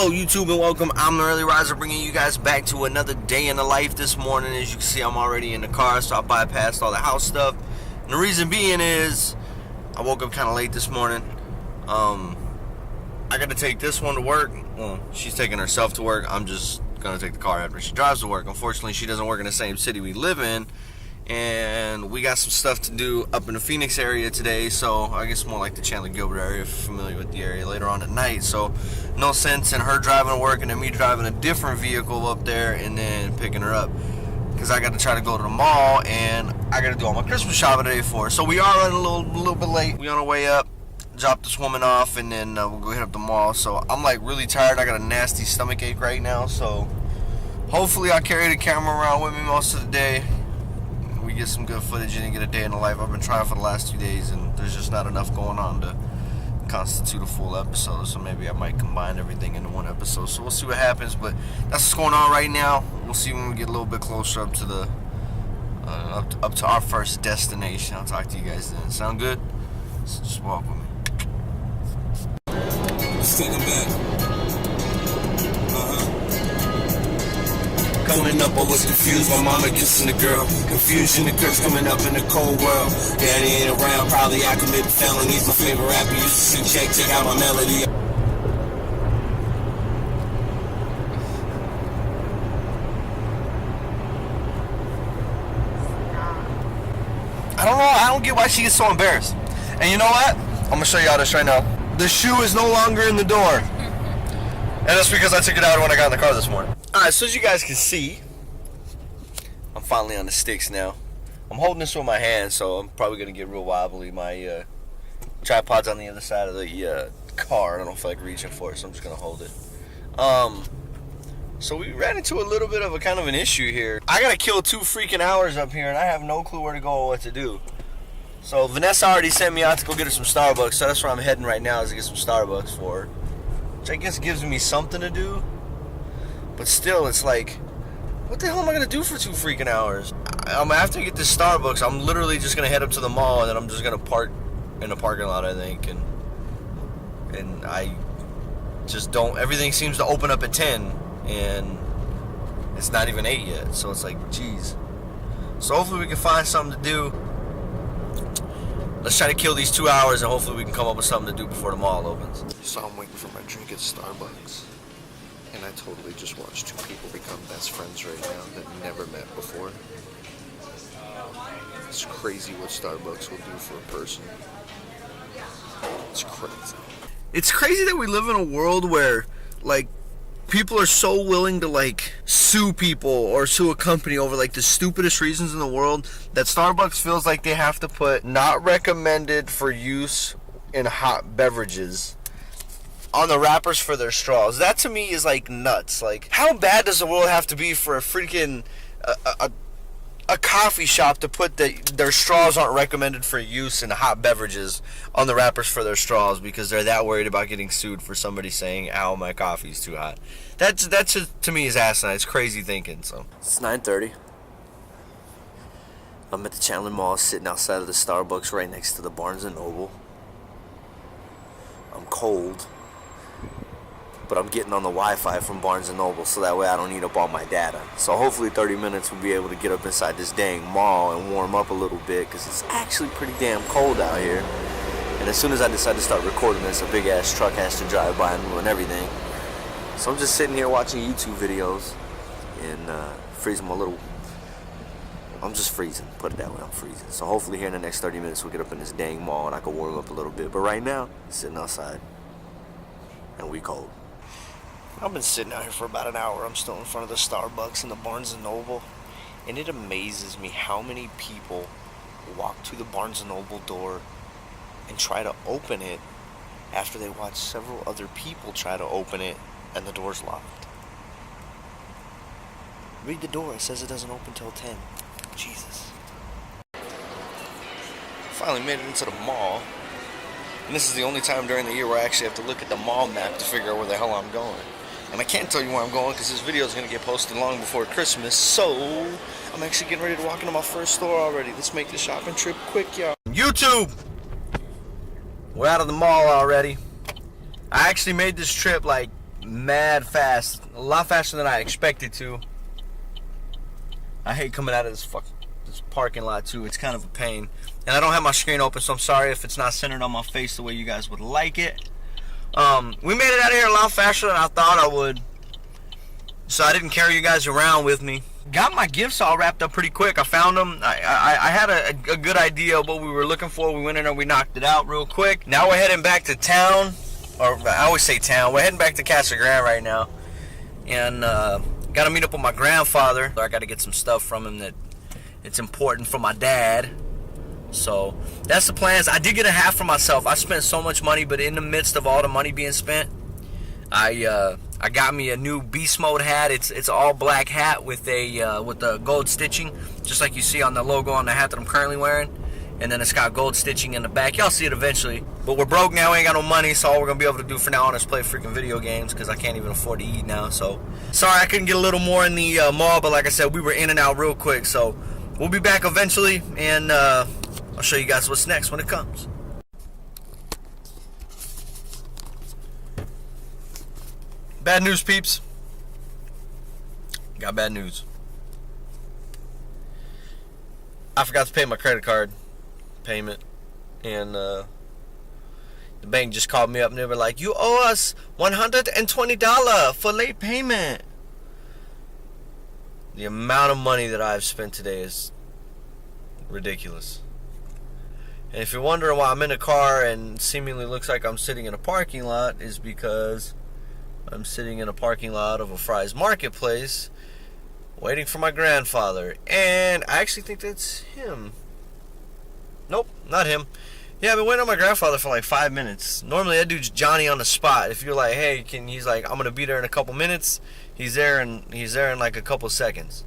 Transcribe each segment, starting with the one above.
Hello YouTube and welcome. I'm the Early Riser bringing you guys back to another day in the life this morning. As you can see, I'm already in the car, so I bypassed all the house stuff. And the reason being is I woke up kind of late this morning. I got to take this one to work. Well, she's taking herself to work. I'm just going to take the car after she drives to work. Unfortunately, she doesn't work in the same city we live in. And we got some stuff to do up in the Phoenix area today, so I guess more like the Chandler Gilbert area, if you're familiar with the area, later on at night. So no sense in her driving to work and then me driving a different vehicle up there and then picking her up, because I got to try to go to the mall and I got to do all my Christmas shopping today for her. So we are running a little bit late. We on our way up, drop this woman off, and then we'll go hit up the mall. So I'm like really tired. I got a nasty stomach ache right now, so hopefully I carry the camera around with me most of the day. We get some good footage and get a day in the life. I've been trying for the last 2 days and there's just not enough going on to constitute a full episode, so maybe I might combine everything into one episode. So we'll see what happens, but that's what's going on right now. We'll see when we get a little bit closer up to the up to our first destination. I'll talk to you guys then. Sound good? So just walk with me. Let's take them back. Coming up, I was confused. My mama kissing the girl. Confusion, the curse coming up in the cold world. Daddy ain't around, probably I commit felonies. My favorite rapper used to sing, check out my melody. I don't know. I don't get why she gets so embarrassed. And you know what? I'm gonna show y'all this right now. The shoe is no longer in the door, and that's because I took it out when I got in the car this morning. Alright, so as you guys can see, I'm finally on the sticks now. I'm holding this with my hand, so I'm probably going to get real wobbly. My tripod's on the other side of the car. I don't know if I can reach it for it, so I'm just going to hold it. So we ran into a little bit of a kind of an issue here. I got to kill 2 freaking hours up here, and I have no clue where to go or what to do. So Vanessa already sent me out to go get her some Starbucks, so that's where I'm heading right now, is to get some Starbucks for her. Which I guess gives me something to do. But still, it's like, what the hell am I going to do for 2 freaking hours? After I get this Starbucks, I'm literally just going to head up to the mall, and then I'm just going to park in the parking lot, I think. And I just don't, everything seems to open up at 10, and it's not even 8 yet. So it's like, geez. So hopefully we can find something to do. Let's try to kill these 2 hours, and hopefully we can come up with something to do before the mall opens. So I'm waiting for my drink at Starbucks. And I totally just watched 2 people become best friends right now that never met before. It's crazy what Starbucks will do for a person. It's crazy. It's crazy that we live in a world where, like, people are so willing to, like, sue people or sue a company over, like, the stupidest reasons in the world, that Starbucks feels like they have to put not recommended for use in hot beverages on the wrappers for their straws. That to me is like nuts. Like, how bad does the world have to be for a freaking a coffee shop to put their straws aren't recommended for use in hot beverages on the wrappers for their straws because they're that worried about getting sued for somebody saying, "Ow, my coffee's too hot." That's just, to me, is asinine. It's crazy thinking. So it's 9:30. I'm at the Chandler Mall, sitting outside of the Starbucks right next to the Barnes & Noble. I'm cold, but I'm getting on the Wi-Fi from Barnes & Noble, so that way I don't eat up all my data. So hopefully 30 minutes we'll be able to get up inside this dang mall and warm up a little bit, because it's actually pretty damn cold out here. And as soon as I decide to start recording this, a big-ass truck has to drive by and ruin everything. So I'm just sitting here watching YouTube videos and freezing my little... I'm just freezing, put it that way, I'm freezing. So hopefully here in the next 30 minutes we'll get up in this dang mall and I can warm up a little bit. But right now, sitting outside, and we cold. I've been sitting out here for about an hour. I'm still in front of the Starbucks and the Barnes & Noble, and it amazes me how many people walk to the Barnes & Noble door and try to open it after they watch several other people try to open it and the door's locked. Read the door. It says it doesn't open till 10. Jesus. Finally made it into the mall, and this is the only time during the year where I actually have to look at the mall map to figure out where the hell I'm going. And I can't tell you where I'm going because this video is going to get posted long before Christmas, so I'm actually getting ready to walk into my first store already. Let's make the shopping trip quick, y'all. YouTube! We're out of the mall already. I actually made this trip like mad fast. A lot faster than I expected to. I hate coming out of this parking lot too. It's kind of a pain. And I don't have my screen open, so I'm sorry if it's not centered on my face the way you guys would like it. We made it out of here a lot faster than I thought I would. So I didn't carry you guys around with me. Got my gifts all wrapped up pretty quick. I found them. I had a good idea of what we were looking for. We went in there, we knocked it out real quick. Now we're heading back to town. Or I always say town. We're heading back to Casa Grande right now. And got to meet up with my grandfather. I got to get some stuff from him that it's important for my dad. So that's the plans. I did get a hat for myself. I spent so much money, but in the midst of all the money being spent, I got me a new Beast Mode hat. It's all black hat with the gold stitching, just like you see on the logo on the hat that I'm currently wearing. And then it's got gold stitching in the back. Y'all see it eventually. But we're broke now. We ain't got no money, so all we're gonna be able to do for now on is play freaking video games because I can't even afford to eat now. So sorry I couldn't get a little more in the mall, but like I said, we were in and out real quick. So we'll be back eventually, and I'll show you guys what's next when it comes. Bad news, peeps. Got bad news. I forgot to pay my credit card payment, and the bank just called me up and they were like, "You owe us $120 for late payment." The amount of money that I've spent today is ridiculous. And if you're wondering why I'm in a car and seemingly looks like I'm sitting in a parking lot, is because I'm sitting in a parking lot of a Fry's Marketplace waiting for my grandfather. And I actually think that's him. Nope, not him. Yeah, I've been waiting on my grandfather for like 5 minutes. Normally that dude's Johnny on the spot. If you're like, hey, he's like, I'm gonna be there in a couple minutes. He's there in like a couple seconds.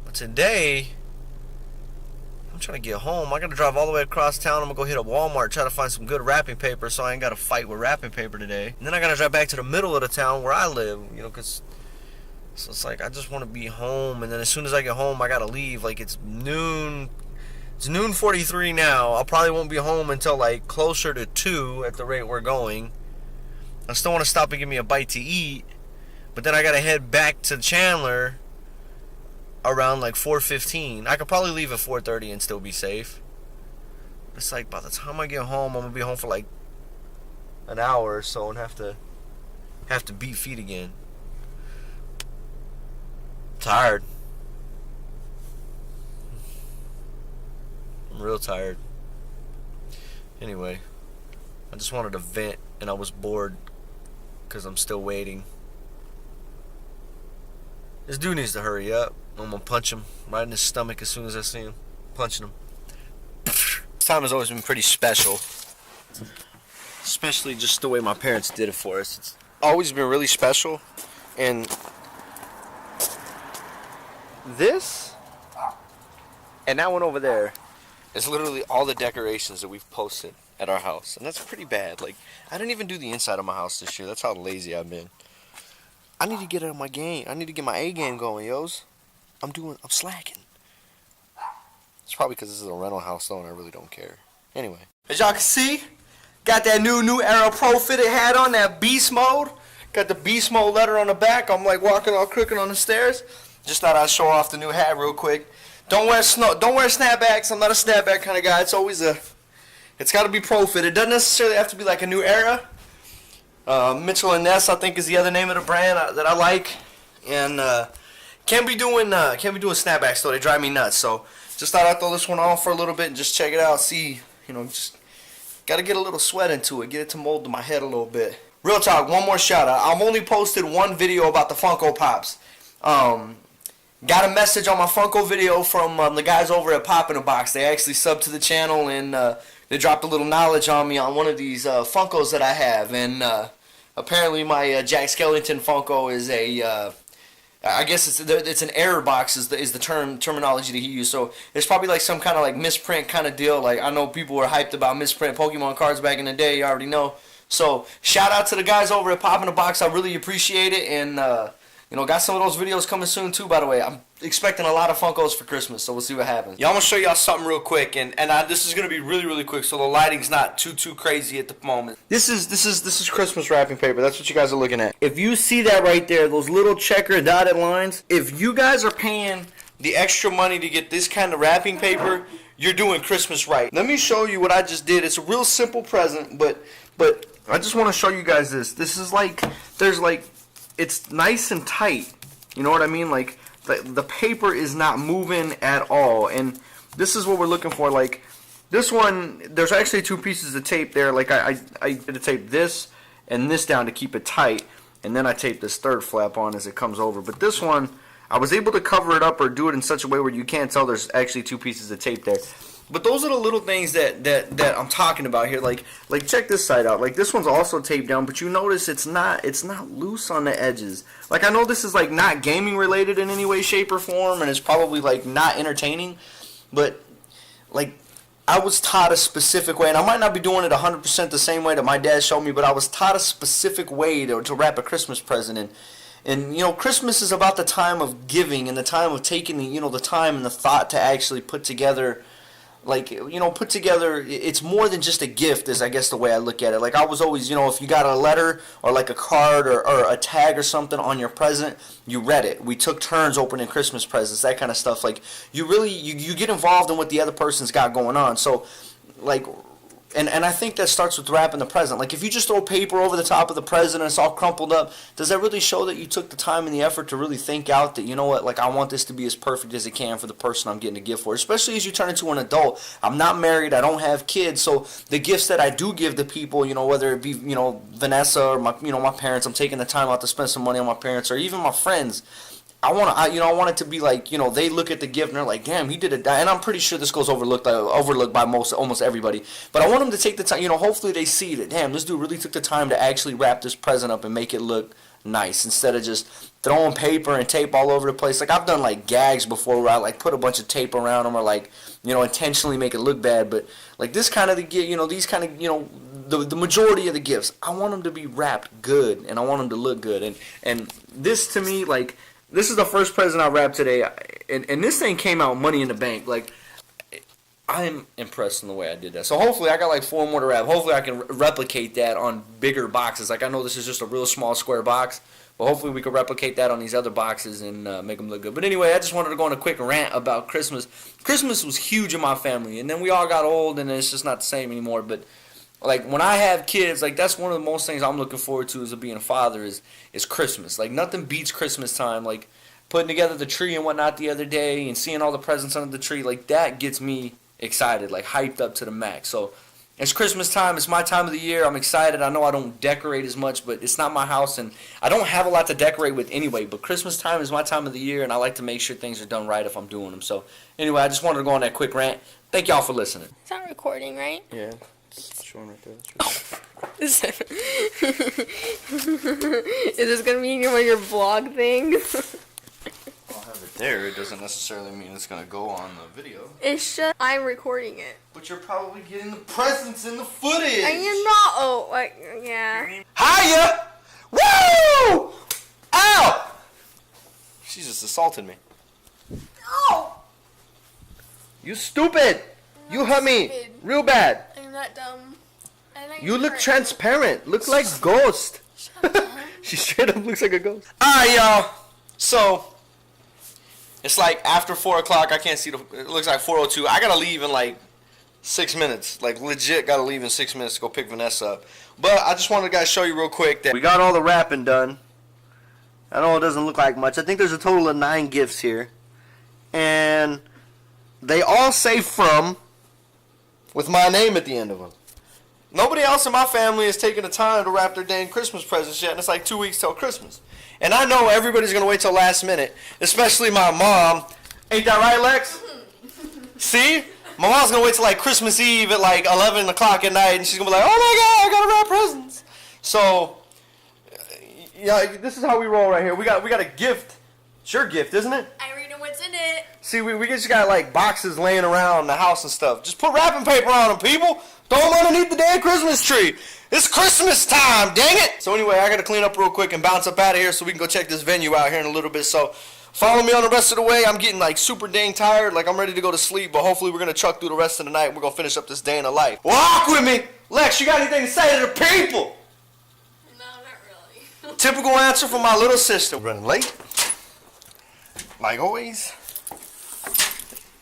But today, I'm trying to get home. I gotta drive all the way across town. I'm gonna go hit a Walmart, try to find some good wrapping paper so I ain't gotta fight with wrapping paper today. And then I gotta drive back to the middle of the town where I live, you know, cause so it's like I just want to be home. And then as soon as I get home, I gotta leave. Like it's noon. It's noon 43 now. I probably won't be home until like closer to 2 at the rate we're going. I still want to stop and give me a bite to eat, but then I gotta head back to Chandler around like 4:15. I could probably leave at 4:30 and still be safe. It's like by the time I get home, I'm gonna be home for like an hour or so and have to beat feet again. Tired. I'm real tired. Anyway, I just wanted to vent and I was bored because I'm still waiting. This dude needs to hurry up. I'm gonna punch him right in his stomach as soon as I see him. Punching him. This time has always been pretty special. Especially just the way my parents did it for us. It's always been really special. And this and that one over there is literally all the decorations that we've posted at our house. And that's pretty bad. Like, I didn't even do the inside of my house this year. That's how lazy I've been. I need to get out of my game. I need to get my A game going, yos. I'm slacking. It's probably because this is a rental house though and I really don't care. Anyway. As y'all can see, got that new Era Pro fitted hat on, that Beast Mode. Got the Beast Mode letter on the back. I'm like walking all crooked on the stairs. Just thought I'd show off the new hat real quick. Don't wear snapbacks. I'm not a snapback kind of guy. It's always it's got to be pro fit. It doesn't necessarily have to be like a New Era. Mitchell and Ness, I think, is the other name of the brand that I like. And can't be doing snapbacks though. They drive me nuts. So just thought I'd throw this one on for a little bit and just check it out. See, just got to get a little sweat into it. Get it to mold to my head a little bit. Real talk. One more shout out. I've only posted one video about the Funko Pops. Got a message on my Funko video from the guys over at Pop in a Box. They actually subbed to the channel and they dropped a little knowledge on me on one of these Funkos that I have. And apparently my Jack Skellington Funko is I guess it's an error box is the terminology that he used. So it's probably like some kind of like misprint kind of deal. Like I know people were hyped about misprint Pokemon cards back in the day. You already know. So shout out to the guys over at Pop in a Box. I really appreciate it. And You know, got some of those videos coming soon too, by the way. I'm expecting a lot of Funkos for Christmas, so we'll see what happens. Yeah, I'm going to show y'all something real quick, and this is going to be really, really quick, so the lighting's not too crazy at the moment. This is Christmas wrapping paper. That's what you guys are looking at. If you see that right there, those little checker dotted lines, if you guys are paying the extra money to get this kind of wrapping paper, you're doing Christmas right. Let me show you what I just did. It's a real simple present, but I just want to show you guys this. This is like, it's nice and tight. You know what I mean? Like, the paper is not moving at all. And this is what we're looking for. Like, this one, there's actually 2 pieces of tape there. Like, I did to tape this and this down to keep it tight. And then I taped this third flap on as it comes over. But this one, I was able to cover it up or do it in such a way where you can't tell there's actually 2 pieces of tape there. But those are the little things that I'm talking about here. Like check this side out. Like, this one's also taped down, but you notice it's not loose on the edges. Like, I know this is like not gaming related in any way, shape, or form, and it's probably like not entertaining, but like, I was taught a specific way, and I might not be doing it 100% the same way that my dad showed me, but I was taught a specific way to wrap a Christmas present in. And, you know, Christmas is about the time of giving and the time of taking the, you know, the time and the thought to actually put together, like, you know, it's more than just a gift is, I guess, the way I look at it. Like, I was always, you know, if you got a letter or like a card or a tag or something on your present, you read it. We took turns opening Christmas presents, that kind of stuff. Like, you really, you get involved in what the other person's got going on. So, like, and I think that starts with wrapping the present. Like, if you just throw paper over the top of the present and it's all crumpled up, does that really show that you took the time and the effort to really think out that, you know what, like, I want this to be as perfect as it can for the person I'm getting a gift for? Especially as you turn into an adult. I'm not married. I don't have kids. So the gifts that I do give to people, you know, whether it be, you know, Vanessa or my, you know, my parents, I'm taking the time out to spend some money on my parents, or even my friends. I want it to be like, you know, they look at the gift and they're like, damn, he did it. And I'm pretty sure this goes overlooked by almost everybody. But I want them to take the time, you know, hopefully they see that, damn, this dude really took the time to actually wrap this present up and make it look nice, instead of just throwing paper and tape all over the place. Like, I've done like gags before where I like put a bunch of tape around them, or like, you know, intentionally make it look bad. But like this kind of these kind of, you know, the majority of the gifts, I want them to be wrapped good, and I want them to look good. And this, to me, like, this is the first present I wrapped today, and this thing came out money in the bank. Like, I'm impressed in the way I did that. So hopefully I got like 4 more to wrap. Hopefully I can replicate that on bigger boxes. Like, I know this is just a real small square box, but hopefully we can replicate that on these other boxes and make them look good. But anyway, I just wanted to go on a quick rant about Christmas. Christmas was huge in my family, and then we all got old, and it's just not the same anymore. But like, when I have kids, like, that's one of the most things I'm looking forward to as being a father is Christmas. Like, nothing beats Christmas time. Like, putting together the tree and whatnot the other day and seeing all the presents under the tree, like, that gets me excited, like, hyped up to the max. So it's Christmas time. It's my time of the year. I'm excited. I know I don't decorate as much, but it's not my house, and I don't have a lot to decorate with anyway. But Christmas time is my time of the year, and I like to make sure things are done right if I'm doing them. So anyway, I just wanted to go on that quick rant. Thank y'all for listening. It's not recording, right? Yeah. Showing right there. Is this gonna be one of your vlog things? I'll have it there. It doesn't necessarily mean it's gonna go on the video. It's just I'm recording it. But you're probably getting the presents in the footage. And you're not. Oh, like, yeah. Hiya! Woo! Ow! She just assaulted me. No! You stupid! You hurt me stupid. real bad. I'm not dumb. You look transparent. Look like Ghost. She straight up looks like a ghost. Alright, y'all. So, it's like after 4 o'clock. I can't see it looks like 4:02. I gotta leave in like 6 minutes. Like, legit gotta leave in 6 minutes to go pick Vanessa up. But I just wanted to guys show you real quick that we got all the wrapping done. I know it doesn't look like much. I think there's a total of 9 gifts here. And they all say from with my name at the end of them. Nobody else in my family has taken the time to wrap their dang Christmas presents yet, and it's like 2 weeks till Christmas. And I know everybody's going to wait till last minute, especially my mom. Ain't that right, Lex? See? My mom's going to wait till like Christmas Eve at like 11 o'clock at night, and she's going to be like, oh my God, I got to wrap presents. So, yeah, this is how we roll right here. We got a gift. It's your gift, isn't it? I already know what's in it. See, we just got like boxes laying around the house and stuff. Just put wrapping paper on them, people. Throw them underneath the damn Christmas tree. It's Christmas time, dang it! So anyway, I gotta clean up real quick and bounce up out of here so we can go check this venue out here in a little bit. So follow me on the rest of the way. I'm getting like super dang tired, like I'm ready to go to sleep, but hopefully we're gonna truck through the rest of the night. We're gonna finish up this day in the life. Walk with me! Lex, you got anything to say to the people? No, not really. Typical answer from my little sister. Running late. Like always.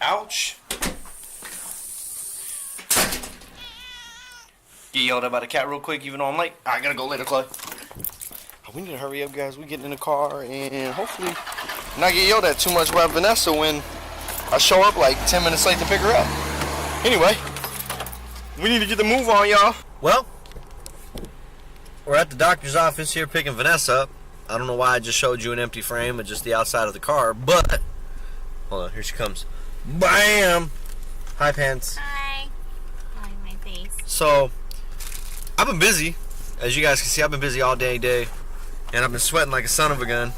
Ouch. Get yelled at by the cat real quick, even though I'm late. I gotta go later, Chloe. We need to hurry up, guys. We getting in the car and hopefully not get yelled at too much by Vanessa when I show up like 10 minutes late to pick her up. Anyway, we need to get the move on, y'all. Well, we're at the doctor's office here picking Vanessa up. I don't know why I just showed you an empty frame of just the outside of the car, but hold on, here she comes. Bam! Hi, Pants. Hi. Hi, my face. So, I've been busy. As you guys can see, I've been busy all day, and I've been sweating like a son of a gun.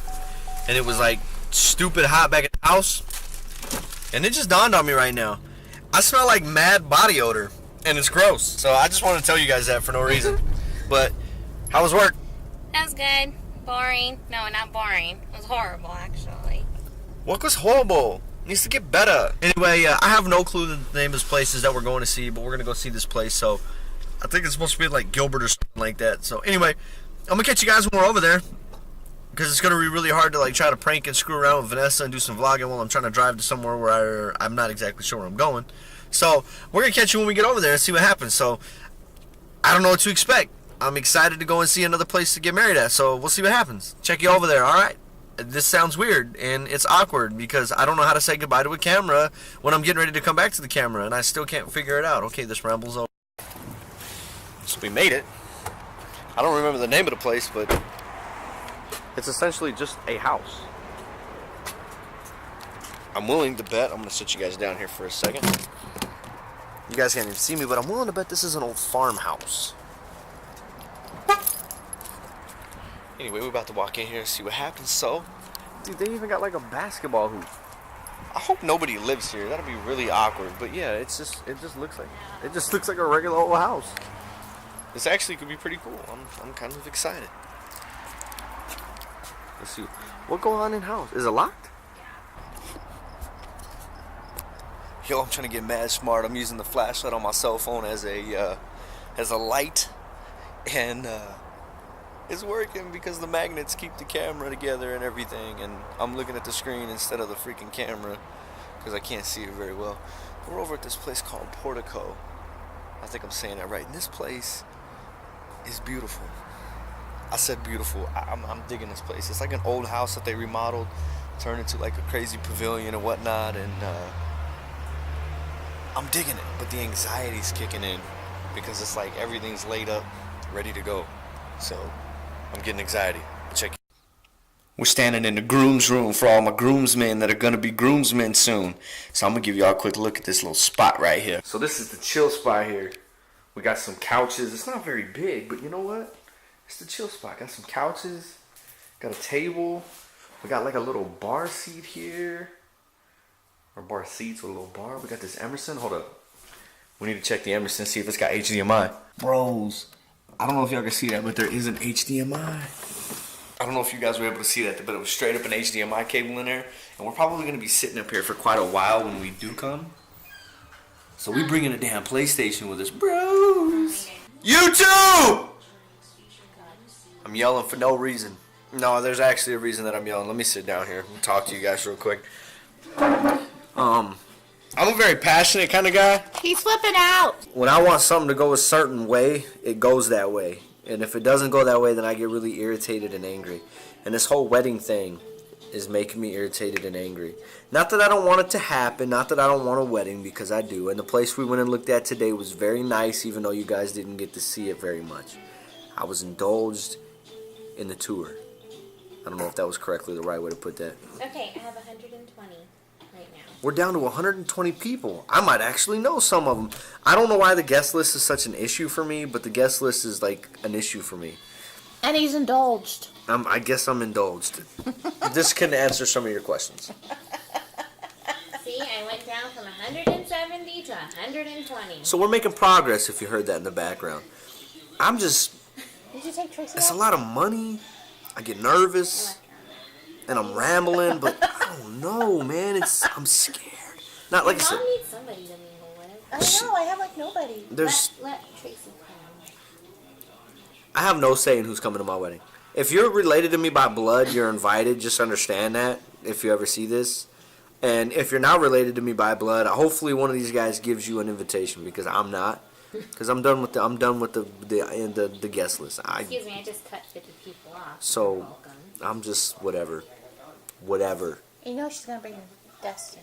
And it was like stupid hot back at the house. And it just dawned on me right now. I smell like mad body odor, and it's gross. So I just want to tell you guys that for no reason. But how was work? That was good. Boring. No, not boring. It was horrible, actually. Work was horrible. Needs to get better. Anyway, I have no clue the name of this place is that we're going to see, but we're going to go see this place. So I think it's supposed to be like Gilbert or something like that. So anyway, I'm going to catch you guys when we're over there. Because it's going to be really hard to like try to prank and screw around with Vanessa and do some vlogging while I'm trying to drive to somewhere where I'm not exactly sure where I'm going. So we're going to catch you when we get over there and see what happens. So I don't know what to expect. I'm excited to go and see another place to get married at. So we'll see what happens. Check you over there, alright? This sounds weird and it's awkward because I don't know how to say goodbye to a camera when I'm getting ready to come back to the camera and I still can't figure it out. Okay, this ramble's over. So we made it. I don't remember the name of the place, but it's essentially just a house. I'm willing to bet, I'm going to sit you guys down here for a second. You guys can't even see me, but I'm willing to bet this is an old farmhouse. Anyway, we're about to walk in here and see what happens. So, dude, they even got like a basketball hoop. I hope nobody lives here. That'd be really awkward. But yeah, it just looks like a regular old house. This actually could be pretty cool. I'm kind of excited. Let's see. What goes on in house? Is it locked? Yo, I'm trying to get mad smart. I'm using the flashlight on my cell phone as a light, and it's working because the magnets keep the camera together and everything. And I'm looking at the screen instead of the freaking camera because I can't see it very well. We're over at this place called Portico. I think I'm saying that right. And this place is beautiful. I said beautiful. I'm digging this place. It's like an old house that they remodeled, turned into like a crazy pavilion and whatnot, and I'm digging it. But the anxiety's kicking in because it's like everything's laid up, ready to go. So I'm getting anxiety. Check it. We're standing in the groom's room for all my groomsmen that are gonna be groomsmen soon. So I'm gonna give y'all a quick look at this little spot right here. So this is the chill spot here. We got some couches. It's not very big, but you know what? It's the chill spot. Got some couches. Got a table. We got like a little bar seat here. Or bar seats with a little bar. We got this Emerson. Hold up. We need to check the Emerson, see if it's got HDMI. Bros, I don't know if y'all can see that, but there is an HDMI. I don't know if you guys were able to see that, but it was straight up an HDMI cable in there. And we're probably going to be sitting up here for quite a while when we do come. So we bringing a damn PlayStation with us, bros. YouTube! I'm yelling for no reason. No, there's actually a reason that I'm yelling. Let me sit down here and talk to you guys real quick. I'm a very passionate kind of guy. He's flipping out. When I want something to go a certain way, it goes that way. And if it doesn't go that way, then I get really irritated and angry. And this whole wedding thing is making me irritated and angry. Not that I don't want it to happen, not that I don't want a wedding, because I do. And the place we went and looked at today was very nice, even though you guys didn't get to see it very much. I was indulged in the tour. I don't know if that was correctly the right way to put that. Okay, I have 120 right now. We're down to 120 people. I might actually know some of them. I don't know why the guest list is such an issue for me, but the guest list is like an issue for me. And he's indulged. I guess I'm indulged. This can answer some of your questions. See, I went down down from 170 to 120. So we're making progress. If you heard that in the background, I'm just. Did you take Tracy It's a out? lot of money. I get nervous, and I'm rambling, but I don't know, man. I'm scared. Not like I said. Mom needs somebody to mingle with. I know, I have like nobody. There's. Let Tracy come. I have no say in who's coming to my wedding. If you're related to me by blood, you're invited. Just understand that if you ever see this. And if you're not related to me by blood, hopefully one of these guys gives you an invitation because I'm not. Because I'm done with the guest list. Excuse me, I just cut 50 people off. So You're welcome. I'm just whatever. You know she's gonna bring Destiny.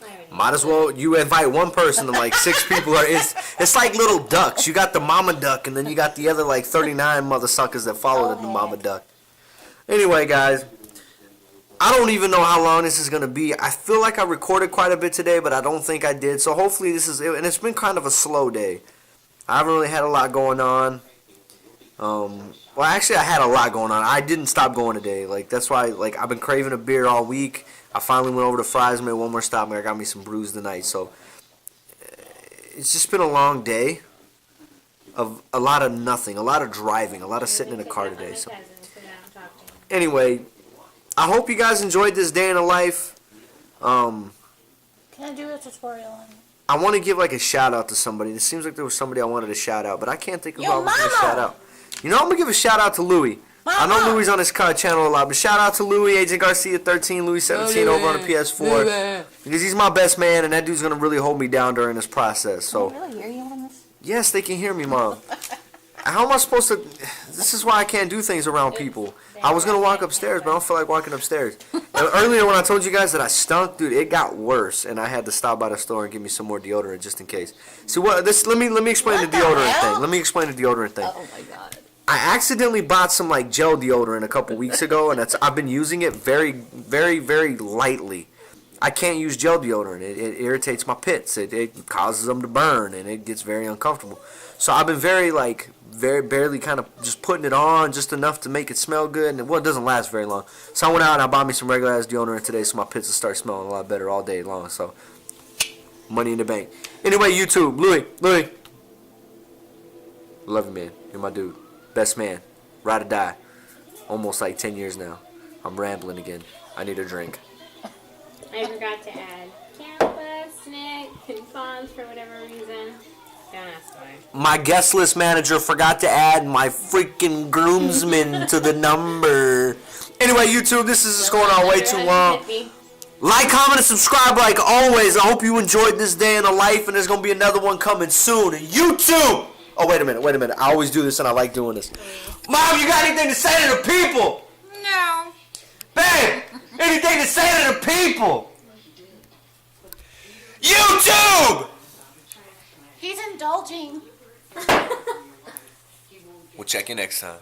I already Might as well you invite one person and like 6 people are. It's like little ducks. You got the mama duck and then you got the other like 39 mother suckers that follow the mama duck. Anyway, guys, I don't even know how long this is gonna be. I feel like I recorded quite a bit today, but I don't think I did. So hopefully this is it. And it's been kind of a slow day. I haven't really had a lot going on. Well, actually, I had a lot going on. I didn't stop going today. Like that's why. Like I've been craving a beer all week. I finally went over to Fry's, made one more stop, and I got me some brews tonight. So it's just been a long day of a lot of nothing, a lot of driving, a lot of sitting in a car today. So anyway, I hope you guys enjoyed this day in the life. Can I do a tutorial on it? I want to give like a shout out to somebody. It seems like there was somebody I wanted to shout out, but I can't think of who I was going to shout out. You know, I'm going to give a shout out to Louis. I know Louis on his channel a lot, but shout out to Louis, Agent Garcia 13, Louis 17 over on the PS4. Because he's my best man, and that dude's going to really hold me down during this process. So, Can I really hear you on this? yes, they can hear me, Mom. How am I supposed to... This is why I can't do things around people. I was going to walk upstairs, but I don't feel like walking upstairs. And earlier when I told you guys that I stunk, dude, it got worse, and I had to stop by the store and get me some more deodorant just in case. See, what? Let me explain the deodorant thing. Let me explain the deodorant thing. Oh my god. I accidentally bought some like gel deodorant a couple weeks ago, and I've been using it very, very, very lightly. I can't use gel deodorant. It irritates my pits. It causes them to burn, and it gets very uncomfortable. So I've been very barely kind of just putting it on just enough to make it smell good, and it doesn't last very long. So I went out and I bought me some regular ass deodorant today, so my pits will start smelling a lot better all day long. So money in the bank. Anyway, YouTube, Louis, love you, man. You're my dude. Best man. Ride or die. Almost like 10 years now. I'm rambling again. I need a drink. I forgot to add campus, Nick, and Fonz for whatever reason. Don't ask why. My guest list manager forgot to add my freaking groomsmen to the number. Anyway, YouTube, this is just going on way too long. Like, comment, and subscribe like always. I hope you enjoyed this day in the life, and there's going to be another one coming soon. And YouTube! Oh, wait a minute. I always do this, and I like doing this. Mom, you got anything to say to the people? No. Babe, anything to say to the people? YouTube! He's indulging. We'll check you next time.